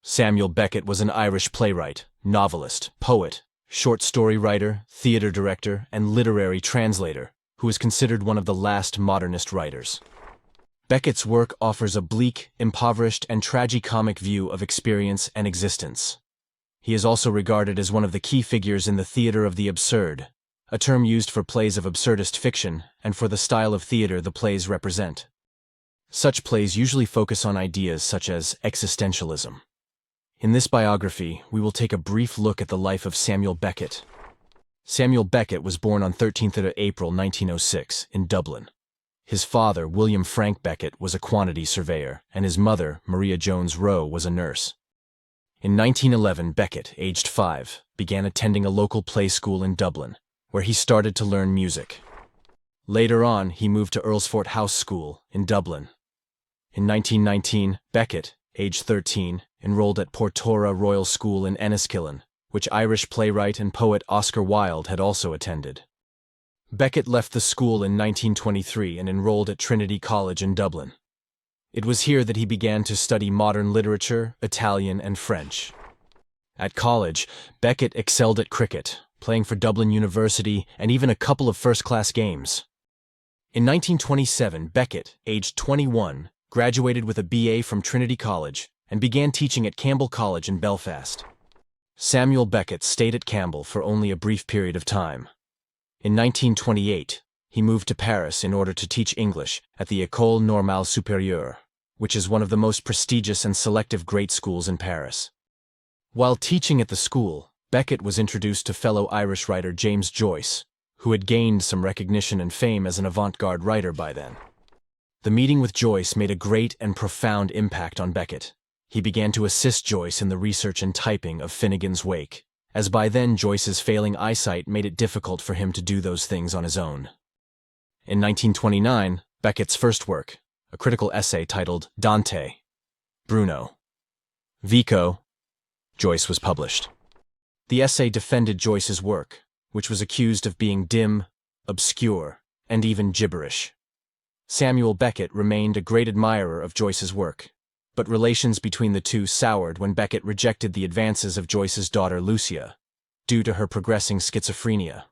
Samuel Beckett was an Irish playwright, novelist, poet, short story writer, theatre director, and literary translator, who is considered one of the last modernist writers. Beckett's work offers a bleak, impoverished, and tragicomic view of experience and existence. He is also regarded as one of the key figures in the theatre of the absurd, a term used for plays of absurdist fiction and for the style of theatre the plays represent. Such plays usually focus on ideas such as existentialism. In this biography, we will take a brief look at the life of Samuel Beckett. Samuel Beckett was born on 13th of April 1906 in Dublin. His father, William Frank Beckett, was a quantity surveyor, and his mother, Maria Jones Rowe, was a nurse. In 1911, Beckett, aged 5, began attending a local play school in Dublin, where he started to learn music. Later on, he moved to Earlsfort House School in Dublin. In 1919, Beckett, aged 13, enrolled at Portora Royal School in Enniskillen, which Irish playwright and poet Oscar Wilde had also attended. Beckett left the school in 1923 and enrolled at Trinity College in Dublin. It was here that he began to study modern literature, Italian, and French. At college, Beckett excelled at cricket, playing for Dublin University and even a couple of first-class games. In 1927, Beckett, aged 21, graduated with a BA from Trinity College and began teaching at Campbell College in Belfast. Samuel Beckett stayed at Campbell for only a brief period of time. In 1928, he moved to Paris in order to teach English at the École Normale Supérieure, which is one of the most prestigious and selective great schools in Paris. While teaching at the school, Beckett was introduced to fellow Irish writer James Joyce, who had gained some recognition and fame as an avant-garde writer by then. The meeting with Joyce made a great and profound impact on Beckett. He began to assist Joyce in the research and typing of Finnegan's Wake, as by then Joyce's failing eyesight made it difficult for him to do those things on his own. In 1929, Beckett's first work, a critical essay titled Dante, Bruno, Vico, Joyce was published. The essay defended Joyce's work, which was accused of being dim, obscure, and even gibberish. Samuel Beckett remained a great admirer of Joyce's work, but relations between the two soured when Beckett rejected the advances of Joyce's daughter Lucia, due to her progressing schizophrenia.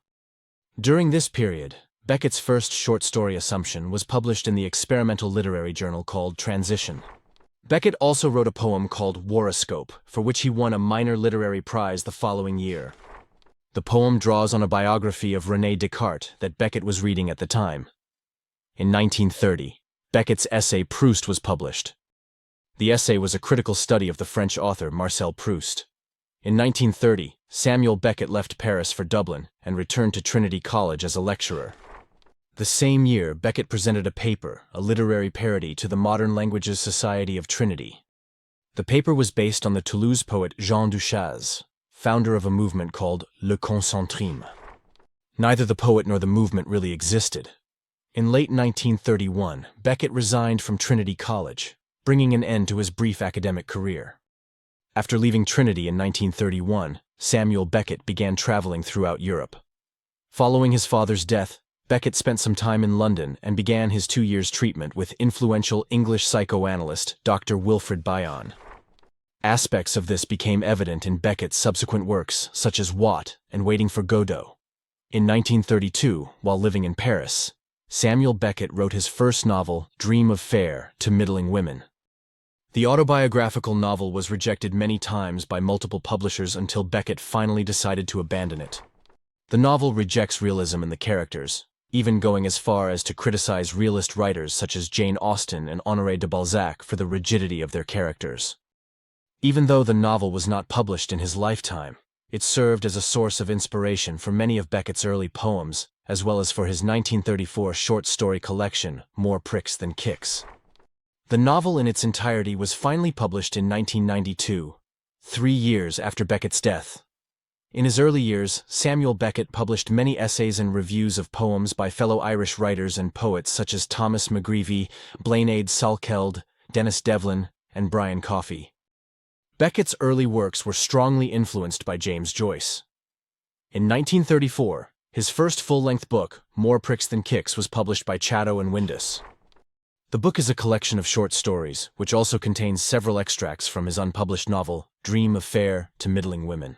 During this period, Beckett's first short story Assumption was published in the experimental literary journal called Transition. Beckett also wrote a poem called Horoscope, for which he won a minor literary prize the following year. The poem draws on a biography of René Descartes that Beckett was reading at the time. In 1930, Beckett's essay Proust was published. The essay was a critical study of the French author Marcel Proust. In 1930, Samuel Beckett left Paris for Dublin and returned to Trinity College as a lecturer. The same year, Beckett presented a paper, a literary parody, to the Modern Languages Society of Trinity. The paper was based on the Toulouse poet Jean Duchaz, founder of a movement called Le Concentrisme. Neither the poet nor the movement really existed. In late 1931, Beckett resigned from Trinity College, bringing an end to his brief academic career. After leaving Trinity in 1931, Samuel Beckett began traveling throughout Europe. Following his father's death, Beckett spent some time in London and began his 2 years treatment with influential English psychoanalyst Dr. Wilfred Bion. Aspects of this became evident in Beckett's subsequent works, such as Watt and Waiting for Godot. In 1932, while living in Paris, Samuel Beckett wrote his first novel, Dream of Fair, to middling women. The autobiographical novel was rejected many times by multiple publishers until Beckett finally decided to abandon it. The novel rejects realism in the characters, even going as far as to criticize realist writers such as Jane Austen and Honoré de Balzac for the rigidity of their characters. Even though the novel was not published in his lifetime, it served as a source of inspiration for many of Beckett's early poems, as well as for his 1934 short story collection, More Pricks Than Kicks. The novel in its entirety was finally published in 1992, 3 years after Beckett's death. In his early years, Samuel Beckett published many essays and reviews of poems by fellow Irish writers and poets such as Thomas McGreevy, Bláthnaid Salkeld, Denis Devlin, and Brian Coffey. Beckett's early works were strongly influenced by James Joyce. In 1934, his first full-length book, More Pricks Than Kicks, was published by Chatto and Windus. The book is a collection of short stories, which also contains several extracts from his unpublished novel, Dream of Fair to Middling Women.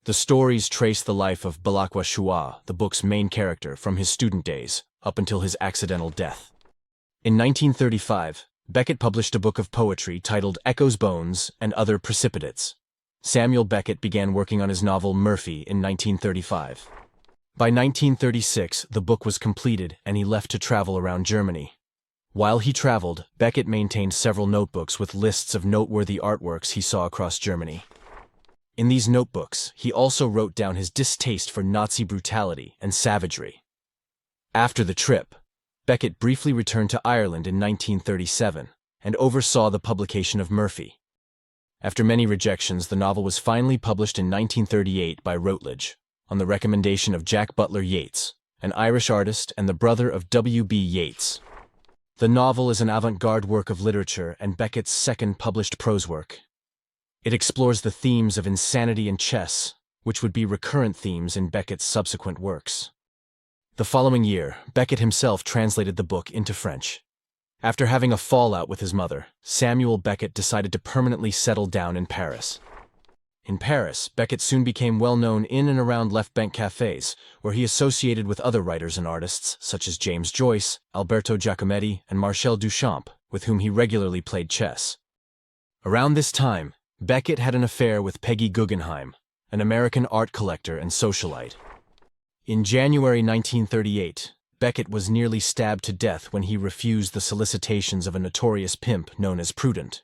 The stories trace the life of Balakwa Shua, the book's main character, from his student days up until his accidental death. In 1935, Beckett published a book of poetry titled Echoes, Bones, and Other Precipitates. Samuel Beckett began working on his novel Murphy in 1935. By 1936, the book was completed and he left to travel around Germany. While he traveled, Beckett maintained several notebooks with lists of noteworthy artworks he saw across Germany. In these notebooks, he also wrote down his distaste for Nazi brutality and savagery. After the trip, Beckett briefly returned to Ireland in 1937 and oversaw the publication of Murphy. After many rejections, the novel was finally published in 1938 by Routledge, on the recommendation of Jack Butler Yeats, an Irish artist and the brother of W.B. Yeats. The novel is an avant-garde work of literature and Beckett's second published prose work. It explores the themes of insanity and chess, which would be recurrent themes in Beckett's subsequent works. The following year, Beckett himself translated the book into French. After having a fallout with his mother, Samuel Beckett decided to permanently settle down in Paris. In Paris, Beckett soon became well known in and around left-bank cafes, where he associated with other writers and artists such as James Joyce, Alberto Giacometti, and Marcel Duchamp, with whom he regularly played chess. Around this time, Beckett had an affair with Peggy Guggenheim, an American art collector and socialite. In January 1938, Beckett was nearly stabbed to death when he refused the solicitations of a notorious pimp known as Prudent.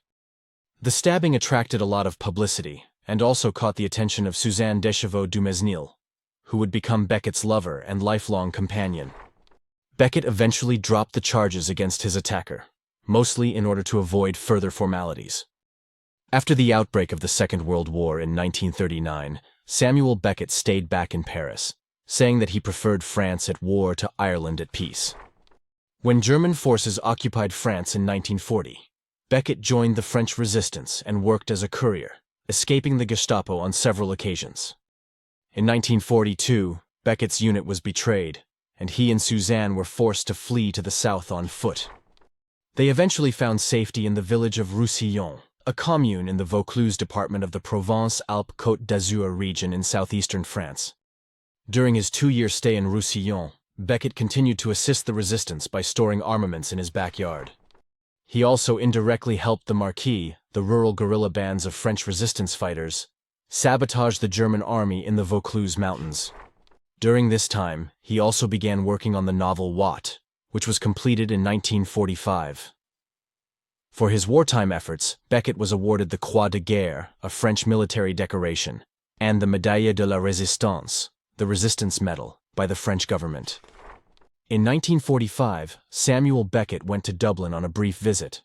The stabbing attracted a lot of publicity, and also caught the attention of Suzanne Deschavaux du Mesnil, who would become Beckett's lover and lifelong companion. Beckett eventually dropped the charges against his attacker, mostly in order to avoid further formalities. After the outbreak of the Second World War in 1939, Samuel Beckett stayed back in Paris, saying that he preferred France at war to Ireland at peace. When German forces occupied France in 1940, Beckett joined the French resistance and worked as a courier, escaping the Gestapo on several occasions. In 1942, Beckett's unit was betrayed, and he and Suzanne were forced to flee to the south on foot. They eventually found safety in the village of Roussillon, a commune in the Vaucluse department of the Provence-Alpes-Côte d'Azur region in southeastern France. During his 2-year stay in Roussillon, Beckett continued to assist the resistance by storing armaments in his backyard. He also indirectly helped the Marquis, the rural guerrilla bands of French resistance fighters, sabotage the German army in the Vaucluse mountains. During this time, he also began working on the novel Watt, which was completed in 1945. For his wartime efforts, Beckett was awarded the Croix de Guerre, a French military decoration, and the Médaille de la Résistance, the Resistance Medal, by the French government. In 1945, Samuel Beckett went to Dublin on a brief visit.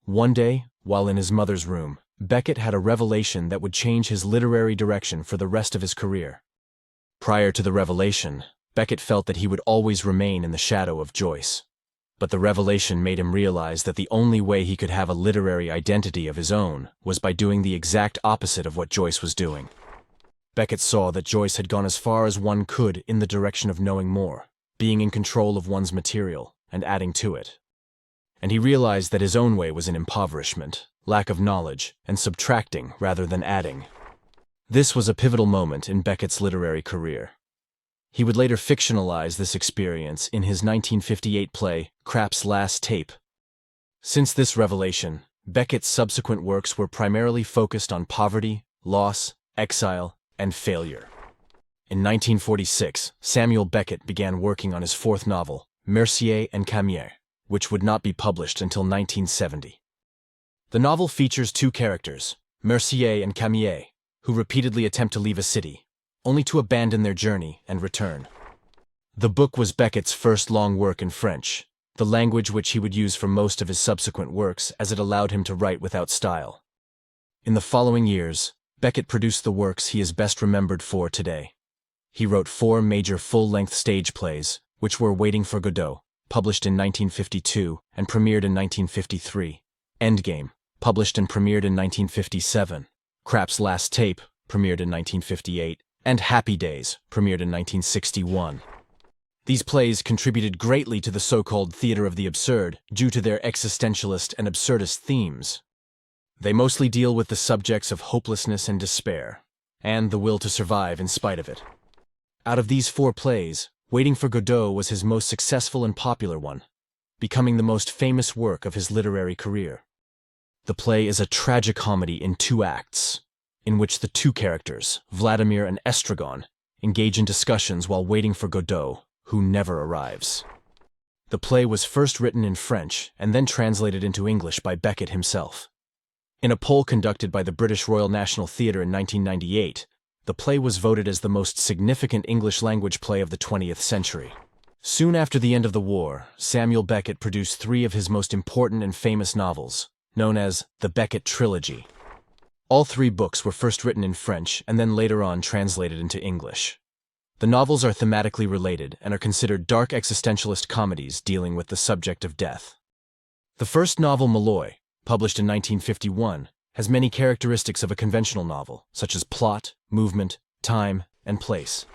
One day, while in his mother's room, Beckett had a revelation that would change his literary direction for the rest of his career. Prior to the revelation, Beckett felt that he would always remain in the shadow of Joyce. But the revelation made him realize that the only way he could have a literary identity of his own was by doing the exact opposite of what Joyce was doing. Beckett saw that Joyce had gone as far as one could in the direction of knowing more, being in control of one's material, and adding to it. And he realized that his own way was an impoverishment, lack of knowledge, and subtracting rather than adding. This was a pivotal moment in Beckett's literary career. He would later fictionalize this experience in his 1958 play, Krapp's Last Tape. Since this revelation, Beckett's subsequent works were primarily focused on poverty, loss, exile, and failure. In 1946, Samuel Beckett began working on his fourth novel, Mercier and Camier, which would not be published until 1970. The novel features two characters, Mercier and Camier, who repeatedly attempt to leave a city, only to abandon their journey and return. The book was Beckett's first long work in French, the language which he would use for most of his subsequent works as it allowed him to write without style. In the following years, Beckett produced the works he is best remembered for today. He wrote 4 major full-length stage plays, which were Waiting for Godot, published in 1952 and premiered in 1953, Endgame, published and premiered in 1957, Krapp's Last Tape, premiered in 1958, and Happy Days, premiered in 1961. These plays contributed greatly to the so-called theater of the absurd due to their existentialist and absurdist themes. They mostly deal with the subjects of hopelessness and despair, and the will to survive in spite of it. Out of these 4 plays, Waiting for Godot was his most successful and popular one, becoming the most famous work of his literary career. The play is a tragicomedy in 2 acts, in which the 2 characters, Vladimir and Estragon, engage in discussions while waiting for Godot, who never arrives. The play was first written in French and then translated into English by Beckett himself. In a poll conducted by the British Royal National Theatre in 1998, the play was voted as the most significant English-language play of the 20th century. Soon after the end of the war, Samuel Beckett produced 3 of his most important and famous novels, known as the Beckett Trilogy. All 3 books were first written in French and then later on translated into English. The novels are thematically related and are considered dark existentialist comedies dealing with the subject of death. The first novel, Malloy, published in 1951, has many characteristics of a conventional novel, such as plot, movement, time, and place.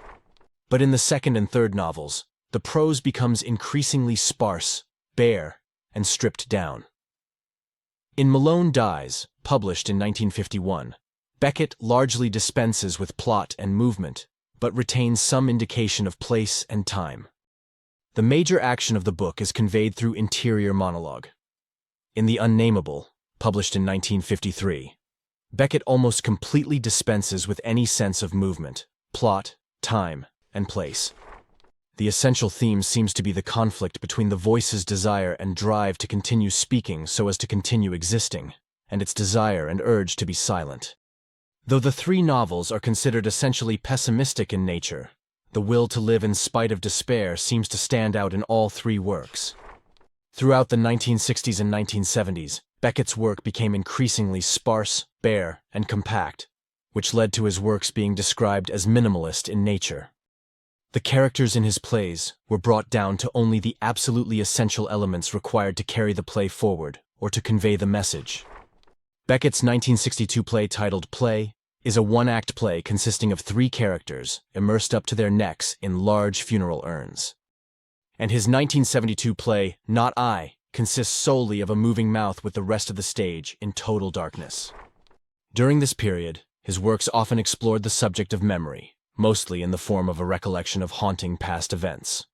But in the second and third novels, the prose becomes increasingly sparse, bare, and stripped down. In Malone Dies, published in 1951, Beckett largely dispenses with plot and movement, but retains some indication of place and time. The major action of the book is conveyed through interior monologue. In The Unnamable, published in 1953, Beckett almost completely dispenses with any sense of movement, plot, time, and place. The essential theme seems to be the conflict between the voice's desire and drive to continue speaking so as to continue existing, and its desire and urge to be silent. Though the 3 novels are considered essentially pessimistic in nature, the will to live in spite of despair seems to stand out in all 3 works. Throughout the 1960s and 1970s, Beckett's work became increasingly sparse, bare, and compact, which led to his works being described as minimalist in nature. The characters in his plays were brought down to only the absolutely essential elements required to carry the play forward or to convey the message. Beckett's 1962 play titled Play is a 1-act play consisting of 3 characters immersed up to their necks in large funeral urns. And his 1972 play, Not I, consists solely of a moving mouth with the rest of the stage in total darkness. During this period, his works often explored the subject of memory, mostly in the form of a recollection of haunting past events.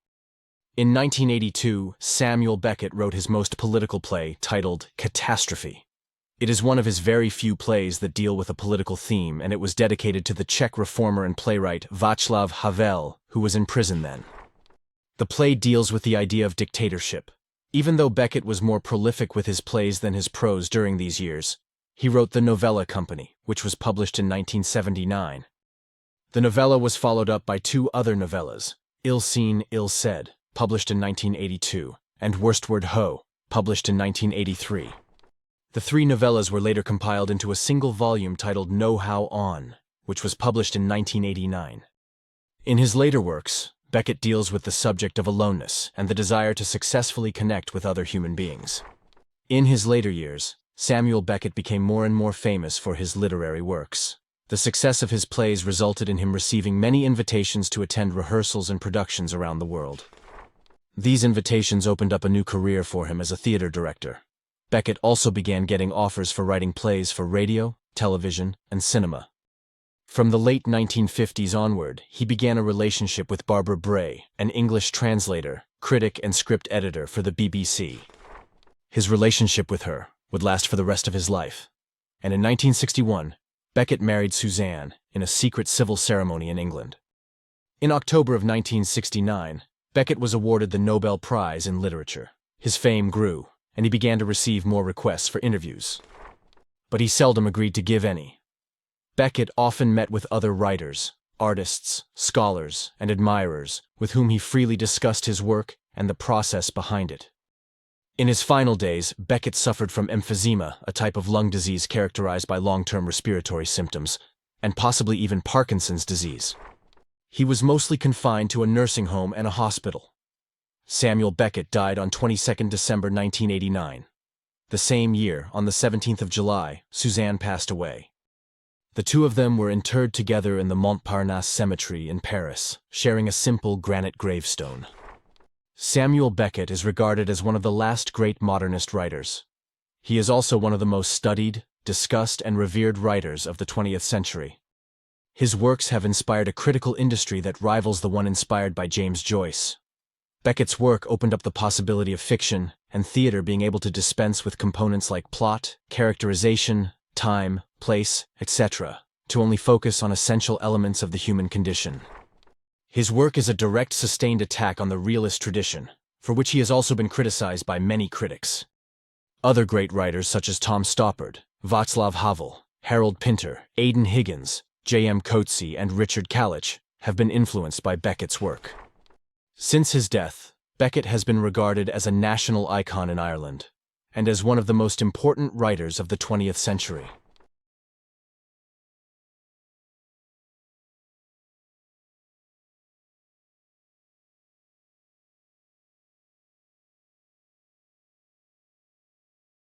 In 1982, Samuel Beckett wrote his most political play titled Catastrophe. It is one of his very few plays that deal with a political theme, and it was dedicated to the Czech reformer and playwright Václav Havel, who was in prison then. The play deals with the idea of dictatorship. Even though Beckett was more prolific with his plays than his prose during these years, he wrote The Novella Company, which was published in 1979. The novella was followed up by 2 other novellas, Ill Seen, Ill Said, published in 1982, and Worstward Ho, published in 1983. The 3 novellas were later compiled into a single volume titled Know How On, which was published in 1989. In his later works, Beckett deals with the subject of aloneness and the desire to successfully connect with other human beings. In his later years, Samuel Beckett became more and more famous for his literary works. The success of his plays resulted in him receiving many invitations to attend rehearsals and productions around the world. These invitations opened up a new career for him as a theater director. Beckett also began getting offers for writing plays for radio, television, and cinema. From the late 1950s onward, he began a relationship with Barbara Bray, an English translator, critic, and script editor for the BBC. His relationship with her would last for the rest of his life, and in 1961, Beckett married Suzanne in a secret civil ceremony in England. In October of 1969, Beckett was awarded the Nobel Prize in Literature. His fame grew, and he began to receive more requests for interviews. But he seldom agreed to give any. Beckett often met with other writers, artists, scholars, and admirers with whom he freely discussed his work and the process behind it. In his final days, Beckett suffered from emphysema, a type of lung disease characterized by long-term respiratory symptoms, and possibly even Parkinson's disease. He was mostly confined to a nursing home and a hospital. Samuel Beckett died on 22 December 1989. The same year, on the 17th of July, Suzanne passed away. The 2 of them were interred together in the Montparnasse Cemetery in Paris, sharing a simple granite gravestone. Samuel Beckett is regarded as one of the last great modernist writers. He is also one of the most studied, discussed, and revered writers of the 20th century. His works have inspired a critical industry that rivals the one inspired by James Joyce. Beckett's work opened up the possibility of fiction and theater being able to dispense with components like plot, characterization, time, place, etc., to only focus on essential elements of the human condition. His work is a direct, sustained attack on the realist tradition, for which he has also been criticized by many critics. Other great writers such as Tom Stoppard, Václav Havel, Harold Pinter, Aidan Higgins, J.M. Coetzee, and Richard Kalich have been influenced by Beckett's work. Since his death, Beckett has been regarded as a national icon in Ireland, and as one of the most important writers of the 20th century.